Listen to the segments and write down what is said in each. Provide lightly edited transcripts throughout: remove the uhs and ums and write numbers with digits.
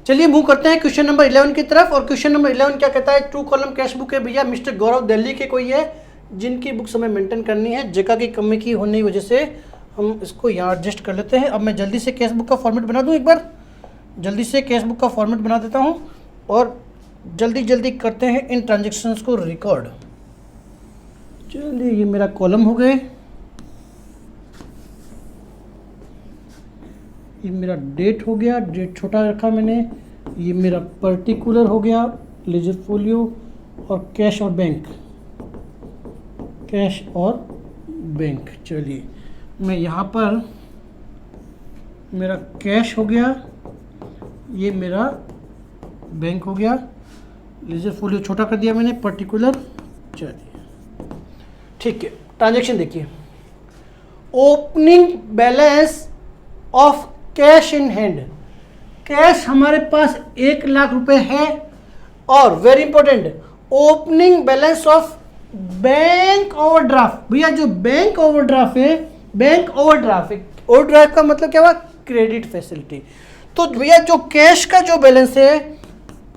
चलिए मूव करते हैं क्वेश्चन नंबर 11 की तरफ। और क्वेश्चन नंबर 11 क्या कहता है, 2 कॉलम कैश बुक है भैया। मिस्टर गौरव दिल्ली के कोई है जिनकी बुक्स हमें मेंटेन करनी है। जगह की कमी की होने की वजह से हम इसको यहाँ एडजस्ट कर लेते हैं। अब मैं जल्दी से कैश बुक का फॉर्मेट बना दूँ, एक बार जल्दी से कैश बुक का फॉर्मेट बना देता हूँ और जल्दी करते हैं इन ट्रांजेक्शन्स को रिकॉर्ड। चलिए ये मेरा कॉलम हो गए, ये मेरा डेट हो गया, डेट छोटा रखा मैंने। ये मेरा पर्टिकुलर हो गया, लेजर फोलियो और कैश और बैंक, कैश और बैंक। चलिए मैं यहाँ पर मेरा कैश हो गया, ये मेरा बैंक हो गया, लेजर फोलियो छोटा कर दिया मैंने, पर्टिकुलर। चलिए ठीक है, ट्रांजैक्शन देखिए। Opening balance of cash in hand, cash हमारे पास 1 लाख रुपए है। और very important, opening balance of bank overdraft. भैया जो बैंक ओवरड्राफ्ट है, बैंक ओवरड्राफ्ट है, ओवरड्राफ्ट का मतलब क्या हुआ, क्रेडिट फैसिलिटी। तो भैया जो कैश का जो बैलेंस है,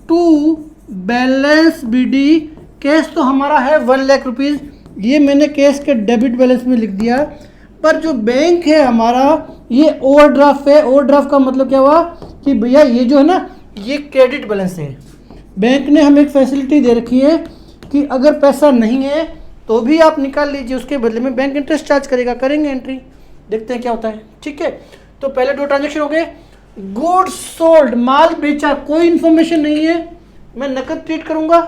टू बैलेंस बीडी, कैश तो हमारा है 1 लाख रुपीज़, ये मैंने कैश के डेबिट बैलेंस में लिख दिया। पर जो बैंक है हमारा, ये ओवरड्राफ्ट है। ओवरड्राफ्ट का मतलब क्या हुआ कि भैया ये जो है ना, ये क्रेडिट बैलेंस है। बैंक ने हमें एक फैसिलिटी दे रखी है कि अगर पैसा नहीं है तो भी आप निकाल लीजिए, उसके बदले में बैंक इंटरेस्ट चार्ज करेगा। करेंगे एंट्री, देखते हैं क्या होता है। ठीक है, तो पहले 2 ट्रांजेक्शन हो गए। गुड्स सोल्ड, माल बेचा, कोई इंफॉर्मेशन नहीं है, मैं नकद ट्रीट करूंगा।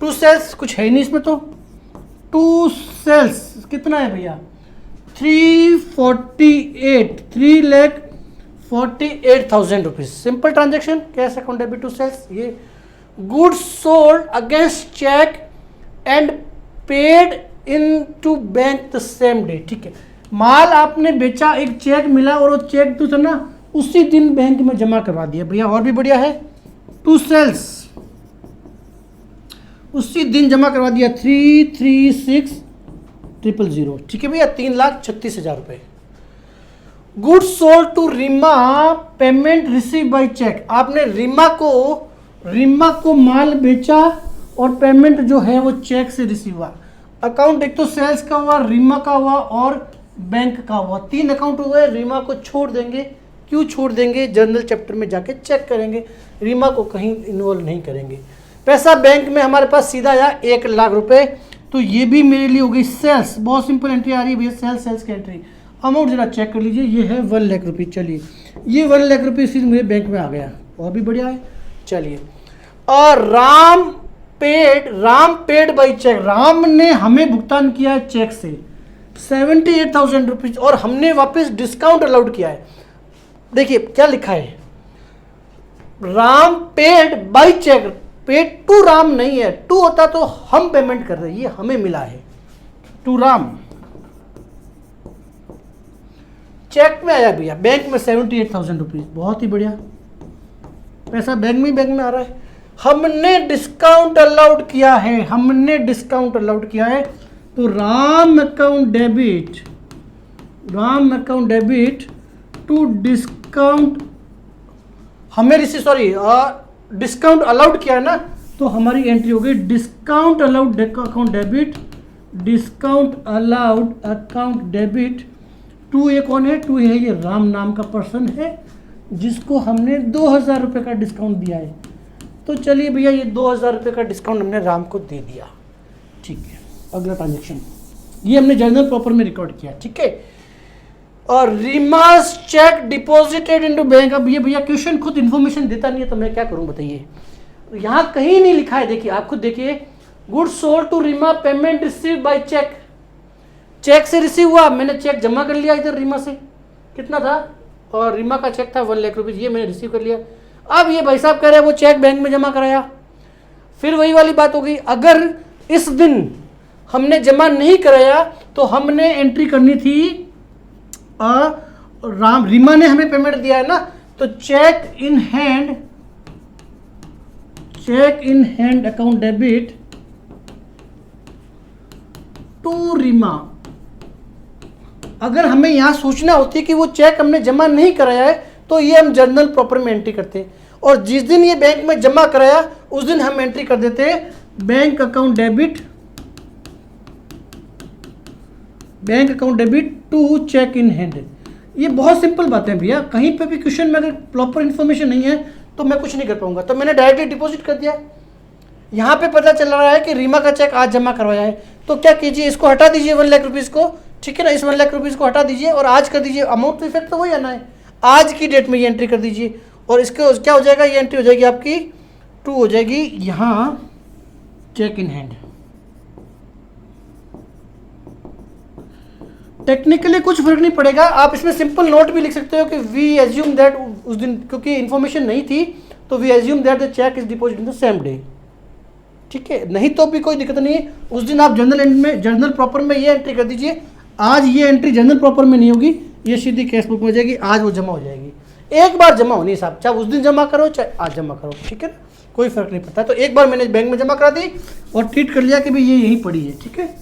टू सेल्स, कुछ है ही नहीं इसमें। तो टू सेल्स कितना है भैया, 3,48,000 rupees. Simple transaction, cash account debit to sales. ये goods sold against cheque and paid in to bank the same day. ठीक है, माल आपने बेचा, एक चेक मिला और वो चेक तो था ना उसी दिन बैंक में जमा करवा दिया भैया। और भी बढ़िया है, टू सेल्स उसी दिन जमा करवा दिया, 3,36,000। ठीक है भैया, 3,36,000 रुपए। Goods sold to Reema, payment receive by cheque. आपने रीमा को माल बेचा और पेमेंट जो है वो चेक से रिसीव हुआ। अकाउंट एक तो सेल्स का हुआ, रीमा का हुआ और बैंक का हुआ। 3 अकाउंट हुए। रीमा को छोड़ देंगे, क्यों छोड़ देंगे, जनरल चैप्टर में जाके चेक करेंगे। रीमा को कहीं इन्वॉल्व नहीं करेंगे। पैसा बैंक में हमारे पास सीधा आया 1 लाख रुपए। तो ये भी मेरे लिए हो गई सेल्स। बहुत सिंपल एंट्री आ रही है भैया, सेल्स की एंट्री। अमाउंट जरा चेक कर लीजिए, ये है 1 लाख रुपये। चलिए ये 1 लाख रुपये सीधे मेरे बैंक में आ गया, और भी बढ़िया है। चलिए, और Ram paid by cheque, Ram ने हमें भुगतान किया है चेक से 78,000 रुपीज, और हमने वापस डिस्काउंट अलाउड किया है। देखिए क्या लिखा है, Ram paid by cheque. Paid to Ram नहीं है, टू होता तो हम पेमेंट कर रहे हैं, ये हमें मिला है टू राम। चेक में आया भैया, बैंक में 78,000 रुपीज। बहुत ही बढ़िया, पैसा बैंक में आ रहा है। हमने डिस्काउंट अलाउड किया है, तो Ram account debit to discount, हमें डिस्काउंट अलाउड किया है ना, तो हमारी एंट्री हो गई discount allowed account debit to. ये कौन है, टू है, ये राम नाम का पर्सन है जिसको हमने 2,000 रुपये का डिस्काउंट दिया है। तो चलिए भैया, ये 2,000 रुपये का डिस्काउंट हमने राम को दे दिया। ठीक है, अगला ट्रांजेक्शन, ये हमने जर्नल प्रॉपर में रिकॉर्ड किया। ठीक है, और रीमास चेक डिपॉजिटेड इनटू बैंक। अब ये भैया क्वेश्चन खुद इन्फॉर्मेशन देता नहीं है, तो मैं क्या करूं बताइए। यहाँ कहीं नहीं लिखा है, देखिए आप खुद देखिए। Goods sold to Reema, payment receive by cheque, cheque से रिसीव हुआ, मैंने चेक जमा कर लिया इधर रीमा से, कितना था, और रीमा का चेक था 1 लाख रुपीज, ये मैंने रिसीव कर लिया। अब ये भाई साहब कह रहे हैं वो चेक बैंक में जमा कराया। फिर वही वाली बात हो गई, अगर इस दिन हमने जमा नहीं कराया तो हमने एंट्री करनी थी, रीमा ने हमें पेमेंट दिया है ना, तो cheque in hand account debit to Reema. अगर हमें यहां सोचना होती कि वो चेक हमने जमा नहीं कराया है, तो ये हम जर्नल प्रॉपर में एंट्री करते हैं। और जिस दिन ये बैंक में जमा कराया उस दिन हम एंट्री कर देते हैं bank account debit to cheque in hand. ये बहुत सिंपल बातें हैं भैया, कहीं पे भी क्वेश्चन में अगर प्रॉपर इन्फॉर्मेशन नहीं है तो मैं कुछ नहीं कर पाऊंगा। तो मैंने डायरेक्टली डिपॉजिट कर दिया। यहाँ पे पता चल रहा है कि रीमा का चेक आज जमा करवाया है, तो क्या कीजिए, इसको हटा दीजिए 1 लाख रुपीज़ को, ठीक है ना, इस 1 लाख रुपीज़ को हटा दीजिए और आज कर दीजिए। अमाउंट तो इफेक्ट तो वही आना है, आज की डेट में ये एंट्री कर दीजिए और इसके क्या हो जाएगा, ये एंट्री हो जाएगी आपकी 2 हो जाएगी यहाँ चेक इन हैंड। टेक्निकली कुछ फर्क नहीं पड़ेगा, आप इसमें सिंपल नोट भी लिख सकते हो कि वी एज्यूम दैट, उस दिन क्योंकि इन्फॉर्मेशन नहीं थी तो we assume that the cheque is deposit in the same day, ठीक है। नहीं तो भी कोई दिक्कत नहीं है, उस दिन आप जर्नल प्रॉपर में ये एंट्री कर दीजिए। आज ये एंट्री जर्नल प्रॉपर में नहीं होगी, ये सीधी कैश बुक में हो जाएगी, आज वो जमा हो जाएगी। एक बार जमा होनी है साहब, चाहे उस दिन जमा करो चाहे आज जमा करो, ठीक है ना, कोई फर्क नहीं पड़ता। तो एक बार मैंने बैंक में जमा करा दी और ट्रीट कर लिया कि भाई ये यहीं पड़ी है, ठीक है।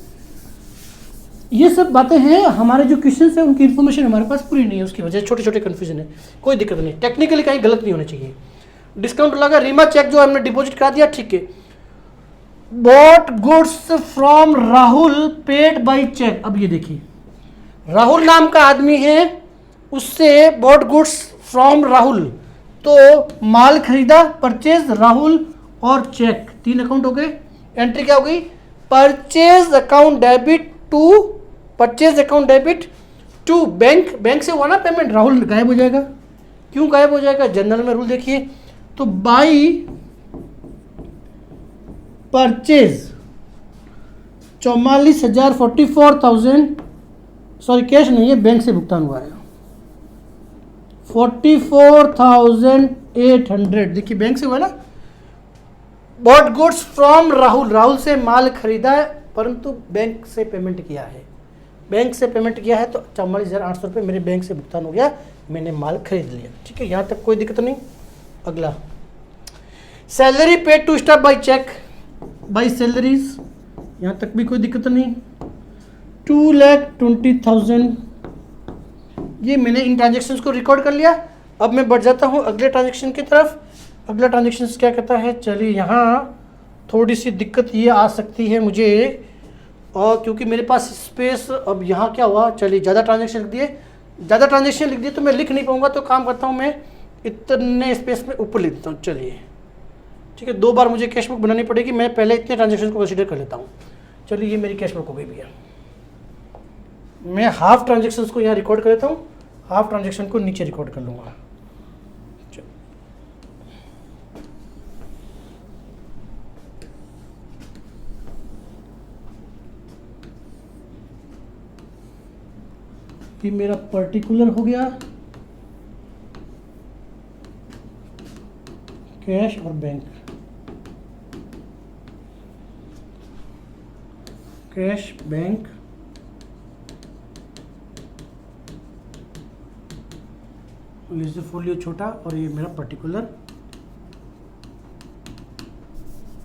ये सब बातें हैं, हमारे जो क्वेश्चन है उनकी इन्फॉर्मेशन हमारे पास पूरी नहीं है, उसकी वजह से छोटे छोटे कन्फ्यूजन है, कोई दिक्कत नहीं, टेक्निकली कहीं गलत नहीं होना चाहिए। डिस्काउंट लगा, रीमा चेक जो हमने डिपॉजिट करा दिया, ठीक है। Bought goods from Rahul paid by cheque. अब ये देखिए, राहुल नाम का आदमी है, उससे बॉट गुड्स फ्रॉम राहुल, तो माल खरीदा, परचेज राहुल और चेक, 3 अकाउंट हो गए। एंट्री क्या हो गई, purchase account debit to bank. Bank से हुआ ना पेमेंट, राहुल गायब हो जाएगा। क्यों गायब हो जाएगा, जनरल में रूल देखिए, तो बाई परचेज 44,000 44,000, सॉरी कैश नहीं है, बैंक से भुगतान हुआ है 44,800, देखिए बैंक से हुआ ना। Bot goods from Rahul, Rahul से माल खरीदा है परंतु बैंक से पेमेंट किया है, बैंक से पेमेंट किया है तो 44,800 रुपये मेरे बैंक से भुगतान हो गया, मैंने माल खरीद लिया, ठीक है, यहाँ तक कोई दिक्कत नहीं। अगला, salary paid to staff by cheque by salaries, यहाँ तक भी कोई दिक्कत नहीं। 2,20,000, ये मैंने इन ट्रांजेक्शन्स को रिकॉर्ड कर लिया। अब मैं बढ़ जाता हूँ अगले ट्रांजेक्शन की तरफ। अगला ट्रांजेक्शन क्या कहता है, चलिए यहाँ थोड़ी सी दिक्कत ये आ सकती है मुझे, और क्योंकि मेरे पास स्पेस, अब यहाँ क्या हुआ, चलिए ज़्यादा ट्रांजेक्शन लिख दिए, तो मैं लिख नहीं पाऊँगा, तो काम करता हूँ मैं इतने स्पेस में ऊपर लिख देता हूँ, चलिए ठीक है। 2 बार मुझे कैश बुक बनानी पड़ेगी, मैं पहले इतने ट्रांजेक्शन को कंसीडर कर लेता हूँ। चलिए ये मेरी कैश बुक हो गई भैया, मैं हाफ ट्रांजेक्शन्स को यहाँ रिकॉर्ड कर लेता हूँ, हाफ ट्रांजेक्शन को नीचे रिकॉर्ड कर लूँगा। ये मेरा पर्टिकुलर हो गया, कैश और बैंक, कैश बैंक, फोलियो छोटा और ये मेरा पर्टिकुलर।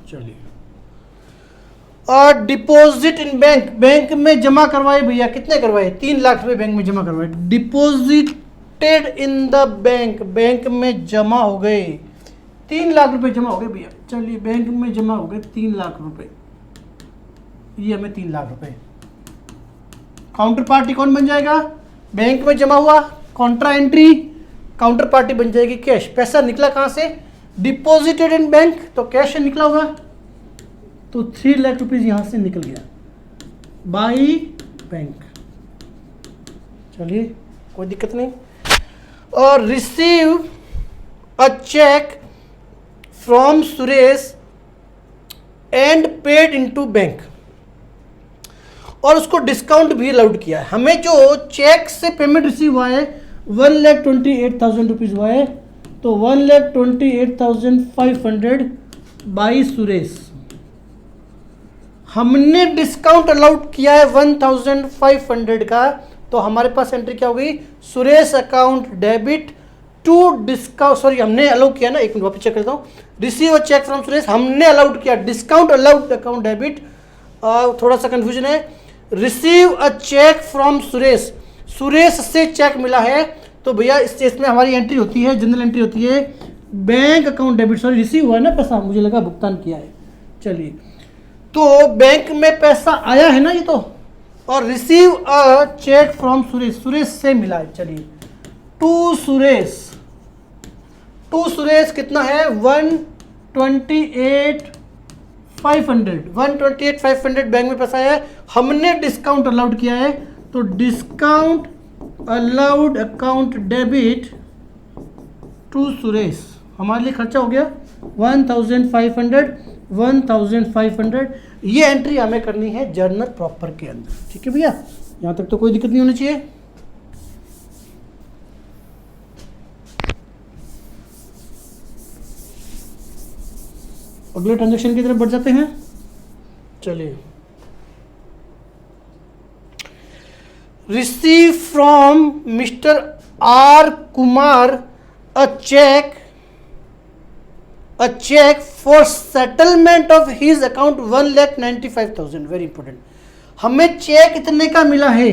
चलिए, और डिपॉजिट इन बैंक, बैंक में जमा करवाए भैया, कितने करवाए, 3 लाख रुपए बैंक में जमा करवाए। Deposited in the bank, bank में जमा हो गए 3 लाख रुपए जमा हो गए भैया। चलिए बैंक में जमा हो गए 3 लाख रुपए, ये हमें 3 लाख रुपए। काउंटर पार्टी कौन बन जाएगा, बैंक में जमा हुआ, कॉन्ट्रा एंट्री, काउंटर पार्टी बन जाएगी कैश। पैसा निकला कहाँ से, डिपॉजिटेड इन बैंक, तो कैश से निकला होगा, तो 3 लाख रुपीज़ यहाँ से निकल गया बाई बैंक। चलिए कोई दिक्कत नहीं। और receive a cheque from Suresh and paid into bank, और उसको डिस्काउंट भी अलाउड किया है। हमें जो चेक से पेमेंट रिसीव हुआ है 1,28,000 रुपीज़ हुआ है, तो 1,28,500 बाई सुरेश। हमने डिस्काउंट अलाउड किया है 1,500 का, तो हमारे पास एंट्री क्या हो गई, Suresh account debit to discount, sorry हमने अलाउ किया ना, एक मिनट वापस चेक करता हूँ। Receive a cheque from Suresh हमने अलाउड किया, डिस्काउंट अलाउड अकाउंट डेबिट, थोड़ा सा कंफ्यूजन है। Receive a cheque from Suresh, Suresh से चेक मिला है, तो भैया इस केस में हमारी एंट्री होती है, जनरल एंट्री होती है bank account debit, sorry receive हुआ है ना पैसा, मुझे लगा भुगतान किया है। चलिए, तो बैंक में पैसा आया है ना ये तो, और receive a cheque from Suresh, Suresh से मिला है। चलिए, टू सुरेश, टू सुरेश कितना है 128,500, 128,500 बैंक में पैसा है, हमने डिस्काउंट अलाउड किया है, तो discount allowed account debit to Suresh, हमारे लिए खर्चा हो गया 1,500, 1,500। ये एंट्री हमें करनी है जर्नल प्रॉपर के अंदर, ठीक है भैया, यहाँ तक तो कोई दिक्कत नहीं होनी चाहिए। अगले ट्रांजैक्शन की तरफ बढ़ जाते हैं। चलिए, receive from mister R Kumar a check for settlement of his account 1,95,000, very important. हमें चेक इतने का मिला है,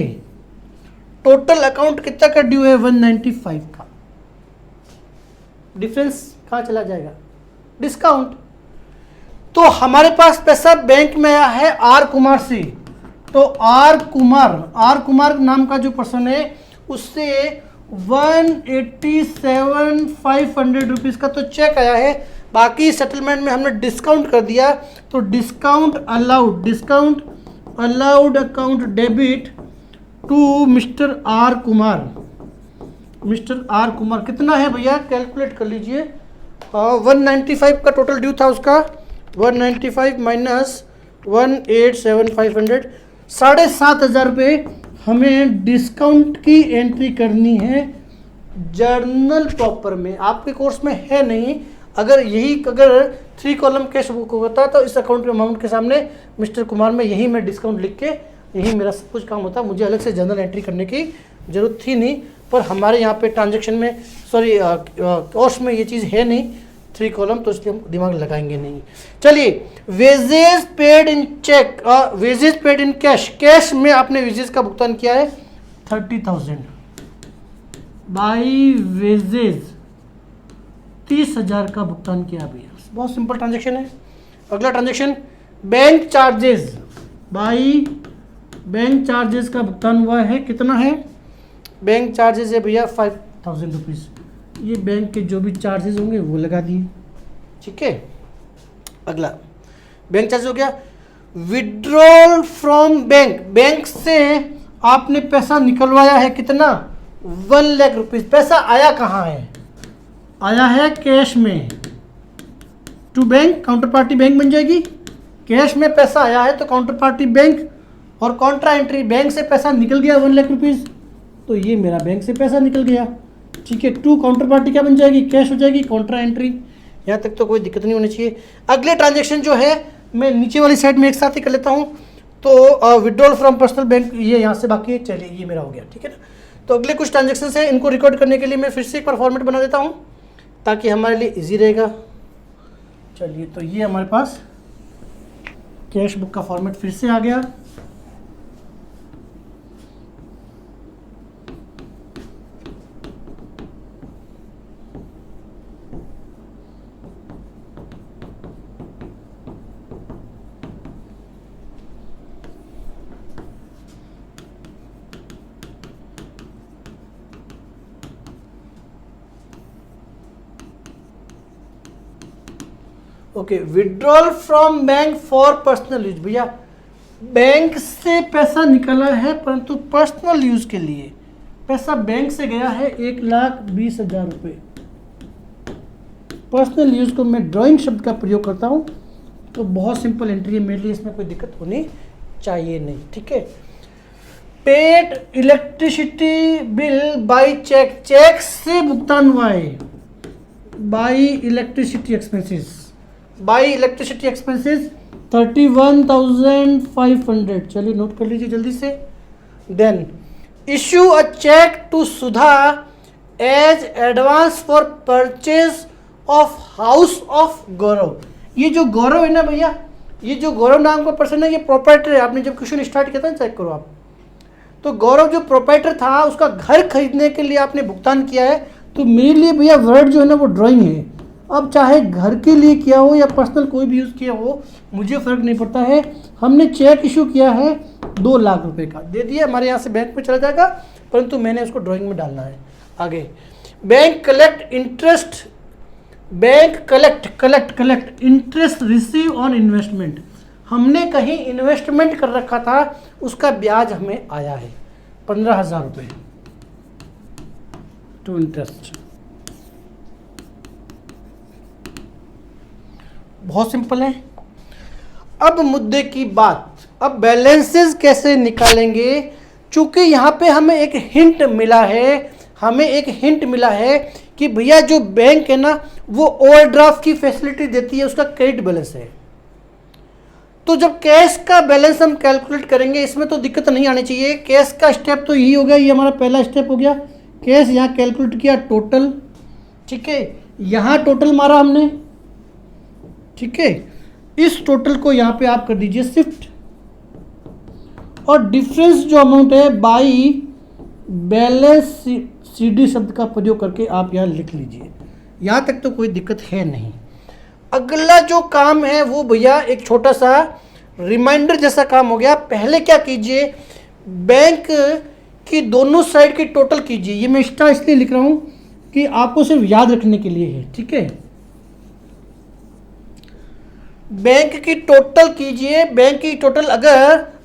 टोटल अकाउंट कितना का ड्यू है 195 का, डिफरेंस कहाँ चला जाएगा, डिस्काउंट। तो हमारे पास पैसा बैंक में आया है आर कुमार से, तो आर कुमार नाम का जो पर्सन है उससे 187,500 रुपीज़ का तो चेक आया है, बाकी सेटलमेंट में हमने डिस्काउंट कर दिया, तो discount allowed account debit to mister R Kumar. Mister R Kumar कितना है भैया, कैलकुलेट कर लीजिए। 195 का टोटल ड्यू था उसका, 195 माइनस 187,500, 7,500 रुपये हमें डिस्काउंट की एंट्री करनी है जर्नल प्रॉपर में। आपके कोर्स में है नहीं, अगर 3 कॉलम कैश बुक होता तो इस अकाउंट के अमाउंट के सामने मिस्टर कुमार में यही मैं डिस्काउंट लिख के यही मेरा सब कुछ काम होता, मुझे अलग से जर्नल एंट्री करने की ज़रूरत थी नहीं। पर हमारे यहाँ पे ट्रांजैक्शन में कोर्स में ये चीज़ है नहीं 3 कॉलम, तो इसलिए हम दिमाग लगाएंगे नहीं। चलिए, wages paid in cheque, wages paid in cash, cash में आपने वेजेस का भुगतान किया है 30,000 बाई वेजेस 30,000 का भुगतान किया भैया, बहुत सिंपल ट्रांजैक्शन है। अगला transaction bank charges, by bank charges का भुगतान हुआ है, कितना है, बैंक चार्जेस है भैया 5,000 रुपीज़, ये बैंक के जो भी चार्जेस होंगे वो लगा दिए, ठीक है। अगला बैंक चार्ज हो गया। विड्रॉल फ्रॉम बैंक, बैंक से आपने पैसा निकलवाया है कितना 1 लाख रुपीज़, पैसा आया कहाँ है, आया है कैश में, to bank, counter party bank बन जाएगी। कैश में पैसा आया है तो काउंटर पार्टी बैंक, और कॉन्ट्रा एंट्री बैंक से पैसा निकल गया 1 लाख रुपीज़, तो ये मेरा बैंक से पैसा निकल गया, ठीक है। टू काउंटर पार्टी क्या बन जाएगी, कैश हो जाएगी, कॉन्ट्रा एंट्री, यहाँ तक तो कोई दिक्कत नहीं होनी चाहिए। अगले ट्रांजैक्शन जो है मैं नीचे वाली साइड में एक साथ ही कर लेता हूँ, तो विड्रॉल फ्रॉम पर्सनल बैंक ये यहाँ से बाकी है, चलिए ये मेरा हो गया, ठीक है ना। तो अगले कुछ ट्रांजैक्शन है, इनको रिकॉर्ड करने के लिए मैं फिर से एक बार फॉर्मेट बना देता हूँ ताकि हमारे लिए ईजी रहेगा। चलिए, तो ये हमारे पास कैश बुक का फॉर्मेट फिर से आ गया। Okay, withdrawal from bank for personal use, भैया बैंक से पैसा निकला है परंतु पर्सनल यूज के लिए, पैसा बैंक से गया है 1,20,000 रुपये, पर्सनल यूज को मैं ड्राइंग शब्द का प्रयोग करता हूँ, तो बहुत सिंपल एंट्री है मेरे लिए, इसमें कोई दिक्कत होनी चाहिए नहीं, ठीक है। Paid electricity bill by cheque, cheque से भुगतान हुआ है, by electricity expenses, by electricity expenses 31,500, चलिए नोट कर लीजिए जल्दी से। Then issue a cheque to Sudha as advance for purchase of house of Gaurav, ये जो गौरव है ना भैया, ये जो गौरव नाम का पर्सन है ये प्रोप्राइटर है, आपने जब क्वेश्चन स्टार्ट किया था ना, चेक करो आप, तो गौरव जो प्रोप्राइटर था उसका घर खरीदने के लिए आपने भुगतान किया है, तो मेरे लिए भैया वर्ड जो है ना वो ड्राइंग है, अब चाहे घर के लिए किया हो या पर्सनल कोई भी यूज़ किया हो, मुझे फ़र्क नहीं पड़ता है। हमने चेक इशू किया है 2 लाख रुपए का, दे दिया, हमारे यहाँ से बैंक में चला जाएगा, परंतु मैंने उसको ड्राइंग में डालना है। आगे, bank collect interest, bank collect interest receive on investment. हमने कहीं इन्वेस्टमेंट कर रखा था, उसका ब्याज हमें आया है 15,000 रुपये टू इंटरेस्ट। बहुत सिंपल है। अब मुद्दे की बात, अब बैलेंसेस कैसे निकालेंगे? चूंकि यहाँ पे हमें एक हिंट मिला है कि भैया जो बैंक है ना वो ओवरड्राफ्ट की फैसिलिटी देती है, उसका क्रेडिट बैलेंस है। तो जब कैश का बैलेंस हम कैलकुलेट करेंगे, इसमें तो दिक्कत नहीं आनी चाहिए। कैश का स्टेप तो यही हो गया, ये हमारा पहला स्टेप हो गया। कैश यहाँ कैलकुलेट किया टोटल, ठीक है, यहाँ टोटल मारा हमने, ठीक है। इस टोटल को यहाँ पे आप कर दीजिए शिफ्ट, और डिफरेंस जो अमाउंट है बाई बैलेंस CD शब्द का प्रयोग करके आप यहाँ लिख लीजिए। यहाँ तक तो कोई दिक्कत है नहीं। अगला जो काम है वो भैया एक छोटा सा रिमाइंडर जैसा काम हो गया। पहले क्या कीजिए, बैंक की दोनों साइड की टोटल कीजिए। ये मैं एक्स्ट्रा इसलिए लिख रहा हूँ कि आपको सिर्फ याद रखने के लिए है, ठीक है। बैंक की टोटल कीजिए। बैंक की टोटल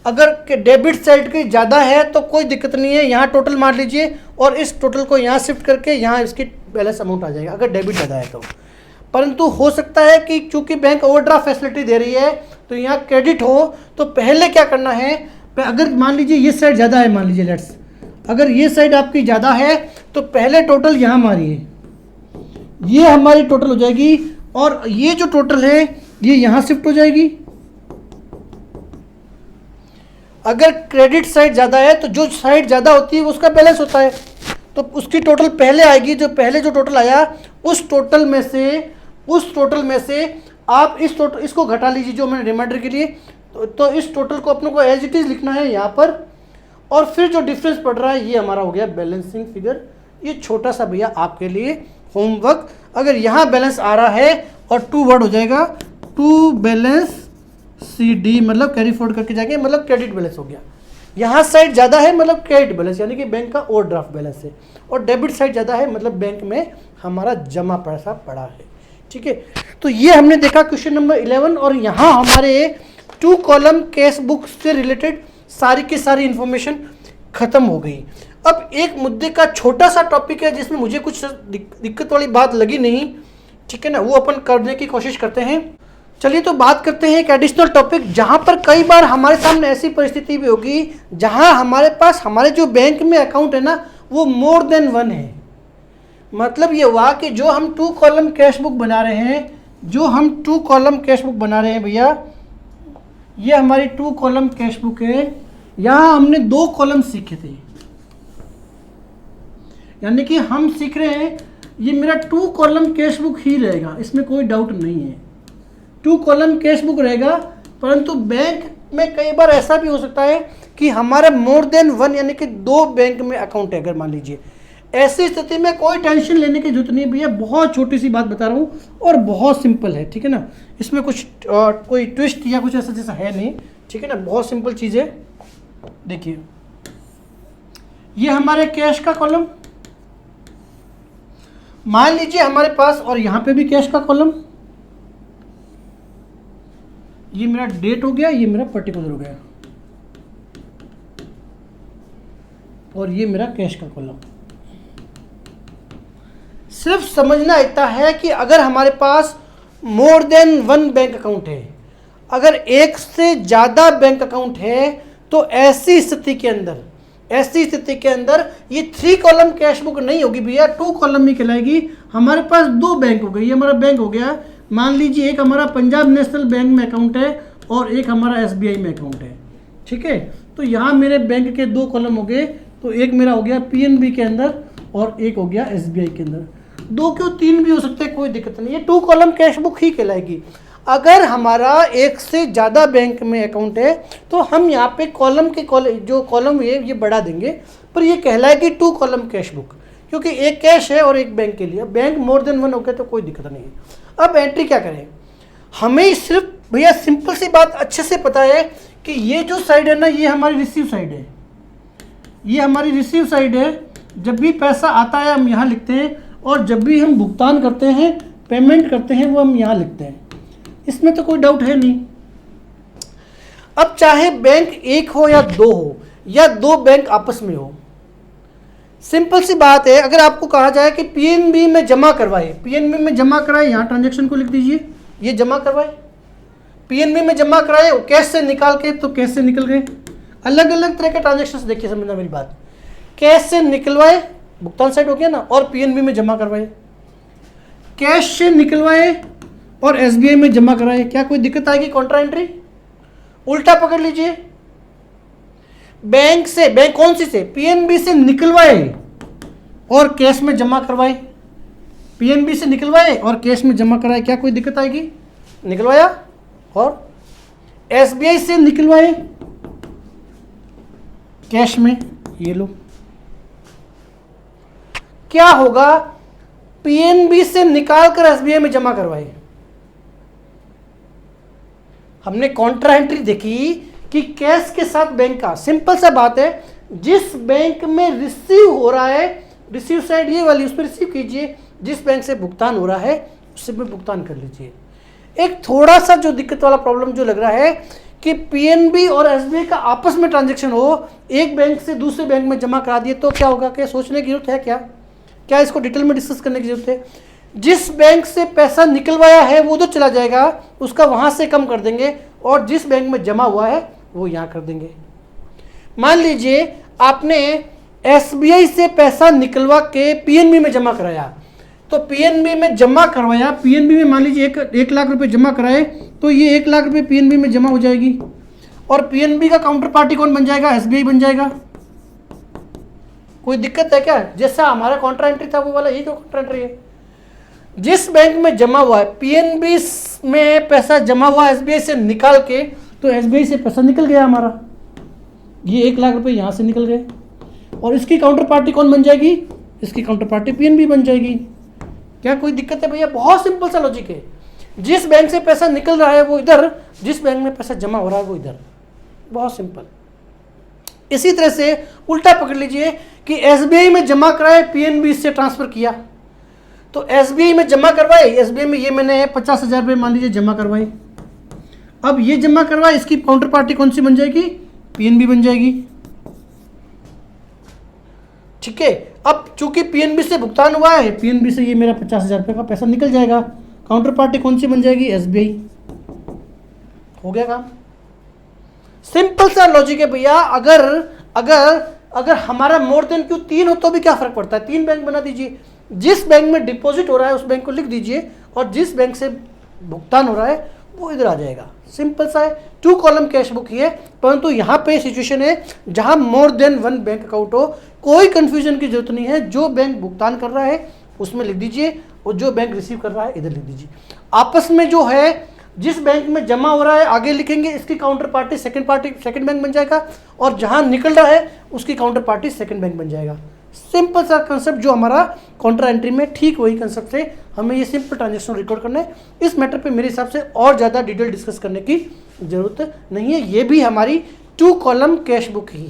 अगर डेबिट साइड की ज़्यादा है तो कोई दिक्कत नहीं है, यहाँ टोटल मार लीजिए और इस टोटल को यहाँ शिफ्ट करके यहाँ इसकी बैलेंस अमाउंट आ जाएगा अगर डेबिट ज़्यादा है तो। परंतु हो सकता है कि चूंकि बैंक ओवरड्राफ्ट फैसिलिटी दे रही है तो यहाँ क्रेडिट हो, तो पहले क्या करना है, अगर मान लीजिए ये साइड ज़्यादा है, मान लीजिए लेट्स, अगर ये साइड आपकी ज़्यादा है तो पहले टोटल यहाँ मारिए, ये हमारी टोटल हो जाएगी, और ये जो टोटल है ये यहाँ शिफ्ट हो जाएगी। अगर क्रेडिट साइड ज़्यादा है तो जो साइड ज़्यादा होती है उसका बैलेंस होता है, तो उसकी टोटल पहले आएगी। जो पहले जो टोटल आया उस टोटल में से आप इसको घटा लीजिए जो मैंने रिमाइंडर के लिए, तो इस टोटल को अपने को एज इट इज़ लिखना है यहाँ पर, और फिर जो डिफरेंस पड़ रहा है ये हमारा हो गया बैलेंसिंग फिगर। ये छोटा सा भैया आपके लिए होमवर्क। अगर यहाँ बैलेंस आ रहा है और 2 वर्ड हो जाएगा, टू बैलेंस CD, मतलब कैरी फॉरवर्ड करके जाएंगे, मतलब क्रेडिट बैलेंस हो गया। यहाँ साइड ज़्यादा है मतलब क्रेडिट बैलेंस, यानी कि बैंक का ओवरड्राफ्ट बैलेंस है, और डेबिट साइड ज़्यादा है मतलब बैंक में हमारा जमा पैसा पड़ा है, ठीक है। तो ये हमने देखा क्वेश्चन नंबर 11, और यहाँ हमारे 2 कॉलम कैश बुक से रिलेटेड सारी की सारी इंफॉर्मेशन खत्म हो गई। अब एक मुद्दे का छोटा सा टॉपिक है जिसमें मुझे कुछ दिक्कत वाली बात लगी नहीं, ठीक है ना, वो अपन करने की कोशिश करते हैं। चलिए तो बात करते हैं एक एडिशनल टॉपिक, जहाँ पर कई बार हमारे सामने ऐसी परिस्थिति भी होगी जहाँ हमारे पास हमारे जो बैंक में अकाउंट है ना वो मोर देन 1 है। मतलब ये हुआ कि जो हम 2 कॉलम कैश बुक बना रहे हैं, भैया ये हमारी 2 कॉलम कैश बुक है। यहाँ हमने 2 कॉलम सीखे थे, यानी कि हम सीख रहे हैं ये मेरा 2 कॉलम कैश बुक ही रहेगा, इसमें कोई डाउट नहीं है, 2 कॉलम कैश बुक रहेगा। परंतु बैंक में कई बार ऐसा भी हो सकता है कि हमारा मोर देन 1 यानी कि 2 बैंक में अकाउंट है, अगर मान लीजिए। ऐसी स्थिति में कोई टेंशन लेने की जरूरत नहीं है भैया, बहुत छोटी सी बात बता रहा हूँ और बहुत सिंपल है, ठीक है ना। इसमें कुछ कोई ट्विस्ट या कुछ ऐसा जैसा है नहीं, ठीक है ना, बहुत सिंपल चीज़ है। देखिए ये हमारे कैश का कॉलम, मान लीजिए हमारे पास, और यहाँ पे भी कैश का कॉलम, ये मेरा डेट हो गया, ये मेरा पर्टिकुलर हो गया, और ये मेरा कैश का कॉलम। सिर्फ समझना इतना है कि अगर हमारे पास मोर देन 1 बैंक अकाउंट है, अगर एक से ज़्यादा बैंक अकाउंट है, तो ऐसी स्थिति के अंदर ये 3 कॉलम कैश बुक नहीं होगी भैया, 2 कॉलम ही कहलाएगी। हमारे पास 2 बैंक हो गए, ये हमारा बैंक हो गया, मान लीजिए एक हमारा पंजाब नेशनल बैंक में अकाउंट है और एक हमारा SBI में अकाउंट है, ठीक है। तो यहाँ मेरे बैंक के 2 कॉलम हो गए, तो एक मेरा हो गया PNB के अंदर और एक हो गया SBI के अंदर। 2 क्यों 3 भी हो सकते हैं, कोई दिक्कत नहीं है, 2 कॉलम कैश बुक ही कहलाएगी। अगर हमारा एक से ज़्यादा बैंक में अकाउंट है तो हम यहाँ पे जो कॉलम है ये बढ़ा देंगे, पर ये कहलाएगी 2 कॉलम कैश बुक। क्योंकि एक कैश है और एक बैंक के लिए। बैंक मोर देन वन हो गया तो कोई दिक्कत नहीं है। अब एंट्री क्या करें, हमें सिर्फ भैया सिंपल सी बात अच्छे से पता है कि ये जो साइड है ना, ये हमारी रिसीव साइड है, ये हमारी रिसीव साइड है। जब भी पैसा आता है हम यहाँ लिखते हैं, और जब भी हम भुगतान करते हैं, पेमेंट करते हैं, वो हम यहाँ लिखते हैं। इसमें तो कोई डाउट है नहीं। अब चाहे बैंक एक हो या दो हो, या दो बैंक आपस में हो, सिंपल सी बात है। अगर आपको कहा जाए कि पीएनबी में जमा करवाए, पीएनबी में जमा कराए, यहाँ ट्रांजेक्शन को लिख दीजिए, ये जमा करवाए, पीएनबी में जमा कराए, कैश से निकाल के, तो कैश से निकल गए। अलग अलग तरह के ट्रांजेक्शन देखिए, समझना मेरी बात। कैश से निकलवाए, भुगतान साइड हो गया ना, और पीएनबी में जमा करवाए, कैश से निकलवाए और एसबीआई में जमा कराए, क्या कोई दिक्कत आएगी कॉन्ट्रा एंट्री? उल्टा पकड़ लीजिए, बैंक से, बैंक कौन सी से, पीएनबी से निकलवाए और कैश में जमा करवाए, पीएनबी से निकलवाए और कैश में जमा कराए, क्या कोई दिक्कत आएगी? निकलवाया। और एसबीआई से निकलवाए कैश में, ये लो, क्या होगा, पीएनबी से निकालकर एसबीआई में जमा करवाए। हमने कॉन्ट्रा एंट्री देखी कि कैश के साथ बैंक का, सिंपल सा बात है, जिस बैंक में रिसीव हो रहा है, रिसीव साइड ये वाली, उस पर रिसीव कीजिए, जिस बैंक से भुगतान हो रहा है उससे भी भुगतान कर लीजिए। एक थोड़ा सा जो दिक्कत वाला प्रॉब्लम जो लग रहा है कि पीएनबी और एसबीआई का आपस में ट्रांजैक्शन हो, एक बैंक से दूसरे बैंक में जमा करा दिए, तो क्या होगा? क्या सोचने की जरूरत है? क्या इसको डिटेल में डिस्कस करने की जरूरत है? जिस बैंक से पैसा निकलवाया है वो तो चला जाएगा, उसका वहां से कम कर देंगे, और जिस बैंक में जमा हुआ है वो यहां कर देंगे। मान लीजिए आपने एसबीआई से पैसा निकलवा के पीएनबी में जमा कराया, तो पीएनबी में जमा करवाया, पीएनबी में मान लीजिए 1 लाख रुपए जमा कराए, तो ये 1 लाख रुपए पीएनबी में जमा हो जाएगी, और पीएनबी का काउंटर पार्टी कौन बन जाएगा? एसबीआई बन जाएगा। कोई दिक्कत है क्या? जैसा हमारा कॉन्ट्रा एंट्री था वो वाला, यही तो कॉन्ट्रा एंट्री है। जिस बैंक में जमा हुआ है, पीएनबी में पैसा जमा हुआ एसबीआई से निकाल के, तो एसबीआई से पैसा निकल गया हमारा, ये 1 लाख रुपए यहां से निकल गए, और इसकी काउंटर पार्टी कौन बन जाएगी? इसकी काउंटर पार्टी पीएनबी बन जाएगी। क्या कोई दिक्कत है भैया? बहुत सिंपल सा लॉजिक है। जिस बैंक से पैसा निकल रहा है वो इधर, जिस बैंक में पैसा जमा हो रहा है वो इधर, बहुत सिंपल। इसी तरह से उल्टा पकड़ लीजिए कि एसबीआई में जमा कराए, पीएनबी से ट्रांसफर किया, तो एसबीआई में जमा करवाए, एसबीआई में ये मैंने 50,000 रुपये मान लीजिए जमा करवाए, अब ये जमा करवाए, इसकी काउंटर पार्टी कौन सी बन जाएगी? पीएनबी बन जाएगी। ठीक है, अब चूंकि पीएनबी से भुगतान हुआ है, पीएनबी से ये मेरा 50,000 रुपये का पैसा निकल जाएगा, काउंटर पार्टी कौन सी बन जाएगी? एसबीआई। हो गया काम। सिंपल सा लॉजिक है भैया। अगर अगर अगर हमारा मोर देन क्यों 3 हो तो भी क्या फर्क पड़ता है? 3 बैंक बना दीजिए, जिस बैंक में डिपॉजिट हो रहा है उस बैंक को लिख दीजिए, और जिस बैंक से भुगतान हो रहा है वो इधर आ जाएगा। सिंपल सा है, 2 कॉलम कैश बुक ही है, परंतु यहाँ पे सिचुएशन है जहाँ मोर देन 1 बैंक अकाउंट हो, कोई कंफ्यूजन की जरूरत नहीं है। जो बैंक भुगतान कर रहा है उसमें लिख दीजिए, और जो बैंक रिसीव कर रहा है इधर लिख दीजिए। आपस में जो है, जिस बैंक में जमा हो रहा है आगे लिखेंगे, इसकी काउंटर पार्टी सेकंड बैंक बन जाएगा, और जहां निकल रहा है उसकी काउंटर पार्टी सेकंड बैंक बन जाएगा। सिंपल सा कंसेप्ट जो हमारा काउंटर एंट्री में, ठीक वही कंसेप्ट से हमें ये सिंपल ट्रांजेक्शन रिकॉर्ड करना है। इस मैटर पे मेरे हिसाब से और ज़्यादा डिटेल डिस्कस करने की जरूरत नहीं है। ये भी हमारी 2 कॉलम कैश बुक ही है।